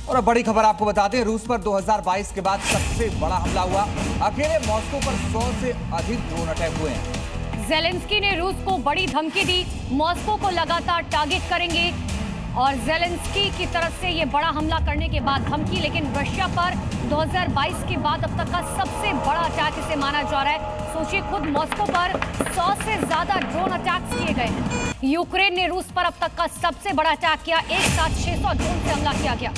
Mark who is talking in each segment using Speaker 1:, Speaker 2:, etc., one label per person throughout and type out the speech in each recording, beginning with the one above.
Speaker 1: और अब बड़ी खबर आपको बताते हैं, रूस पर 2022 के बाद सबसे बड़ा हमला हुआ। अकेले मॉस्को पर 100 से अधिक ड्रोन अटैक हुए हैं।
Speaker 2: ज़ेलेंस्की ने रूस को बड़ी धमकी दी, मॉस्को को लगातार टारगेट करेंगे। और ज़ेलेंस्की की तरफ से ये बड़ा हमला करने के बाद धमकी, लेकिन रशिया पर 2022 के बाद अब तक का सबसे बड़ा अटैक इसे माना जा रहा है। सोचिए, खुद मॉस्को पर 100 से ज्यादा ड्रोन अटैक्स किए गए हैं। यूक्रेन ने रूस पर अब तक का सबसे बड़ा अटैक किया, एक साथ 600 ड्रोन से हमला किया गया।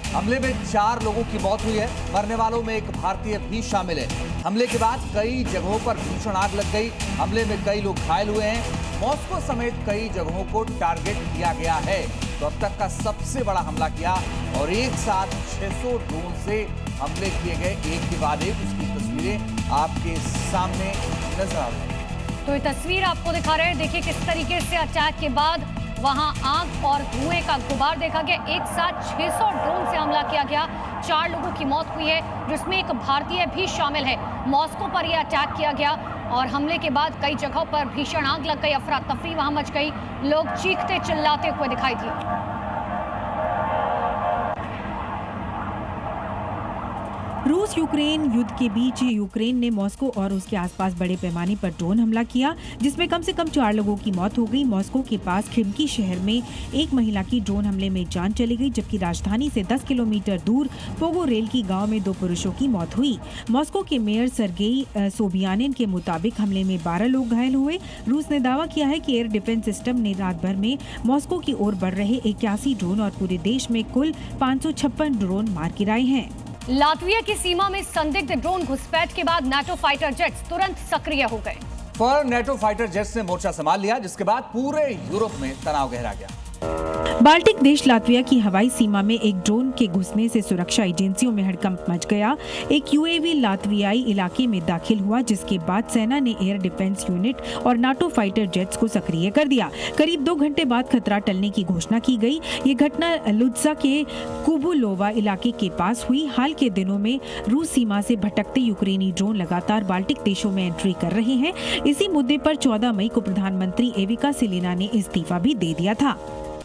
Speaker 1: हमले में 4 लोगों की मौत हुई है, मरने वालों में एक भारतीय भी शामिल है। हमले के बाद कई जगहों पर भीषण आग लग गई। हमले में कई लोग घायल हुए हैं। मॉस्को समेत कई जगहों को टारगेट किया गया है। तो अब तक का सबसे बड़ा हमला किया और एक साथ 600 ड्रोन से हमले किए गए, एक के बाद एक। उसकी तस्वीरें आपके सामने नजर आ रही हैं।
Speaker 2: तो ये तस्वीर आपको दिखा रहे हैं, देखिए किस तरीके से अटैक के बाद वहां आग और धुएं का गुबार देखा गया। एक साथ 600 ड्रोन से हमला किया गया। 4 लोगों की मौत हुई है, जिसमें एक भारतीय भी शामिल है। मॉस्को पर यह अटैक किया गया और हमले के बाद कई जगहों पर भीषण आग लग गई, अफरा तफरी वहां मच गई, लोग चीखते चिल्लाते हुए दिखाई दिए।
Speaker 3: रूस यूक्रेन युद्ध के बीच यूक्रेन ने मॉस्को और उसके आसपास बड़े पैमाने पर ड्रोन हमला किया, जिसमें कम से कम 4 लोगों की मौत हो गई। मॉस्को के पास खिमकी शहर में एक महिला की ड्रोन हमले में जान चली गई, जबकि राजधानी से 10 किलोमीटर दूर पोगोरेल की गांव में 2 पुरुषों की मौत हुई। मॉस्को के मेयर सर्गेई सोबियानिन के मुताबिक हमले में 12 लोग घायल हुए। रूस ने दावा किया है कि एयर डिफेंस सिस्टम ने रात भर में मॉस्को की ओर बढ़ रहे 81 ड्रोन और पूरे देश में कुल 556 ड्रोन मार गिराए हैं।
Speaker 2: लातविया की सीमा में संदिग्ध ड्रोन घुसपैठ के बाद नाटो फाइटर जेट्स तुरंत सक्रिय हो गए।
Speaker 1: फौरन नाटो फाइटर जेट्स ने मोर्चा संभाल लिया, जिसके बाद पूरे यूरोप में तनाव गहरा गया।
Speaker 3: बाल्टिक देश लातविया की हवाई सीमा में एक ड्रोन के घुसने से सुरक्षा एजेंसियों में हड़कंप मच गया। एक यूएवी लातवियाई इलाके में दाखिल हुआ, जिसके बाद सेना ने एयर डिफेंस यूनिट और नाटो फाइटर जेट्स को सक्रिय कर दिया। करीब 2 घंटे बाद खतरा टलने की घोषणा की गई। ये घटना लुत्सा के कुबुलोवा इलाके के पास हुई। हाल के दिनों में रूस सीमा से भटकते यूक्रेनी ड्रोन लगातार बाल्टिक देशों में एंट्री कर रहे हैं। इसी मुद्दे पर 14 मई को प्रधानमंत्री एविका सिलिना ने इस्तीफा भी दे दिया था।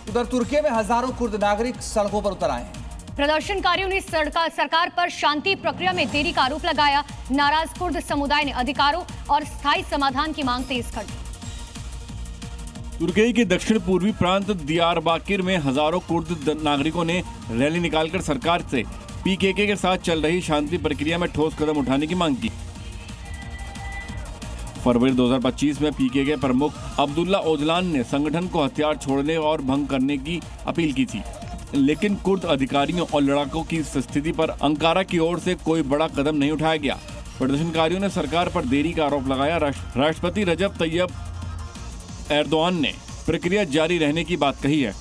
Speaker 1: उधर तुर्की में हजारों कुर्द नागरिक सड़कों पर उतर आए हैं।
Speaker 2: प्रदर्शनकारियों ने सरकार पर शांति प्रक्रिया में देरी का आरोप लगाया। नाराज कुर्द समुदाय ने अधिकारों और स्थायी समाधान की मांग तेज कर दी।
Speaker 4: तुर्की के दक्षिण पूर्वी प्रांत दियारबाकिर में हजारों कुर्द नागरिकों ने रैली निकालकर सरकार से पीकेके के साथ चल रही शांति प्रक्रिया में ठोस कदम उठाने की मांग की। फरवरी 2025 में पीकेके प्रमुख अब्दुल्ला ओजलान ने संगठन को हथियार छोड़ने और भंग करने की अपील की थी, लेकिन कुर्द अधिकारियों और लड़ाकों की स्थिति पर अंकारा की ओर से कोई बड़ा कदम नहीं उठाया गया। प्रदर्शनकारियों ने सरकार पर देरी का आरोप लगाया। राष्ट्रपति रजब तैयब एर्दोआन ने प्रक्रिया जारी रहने की बात कही है।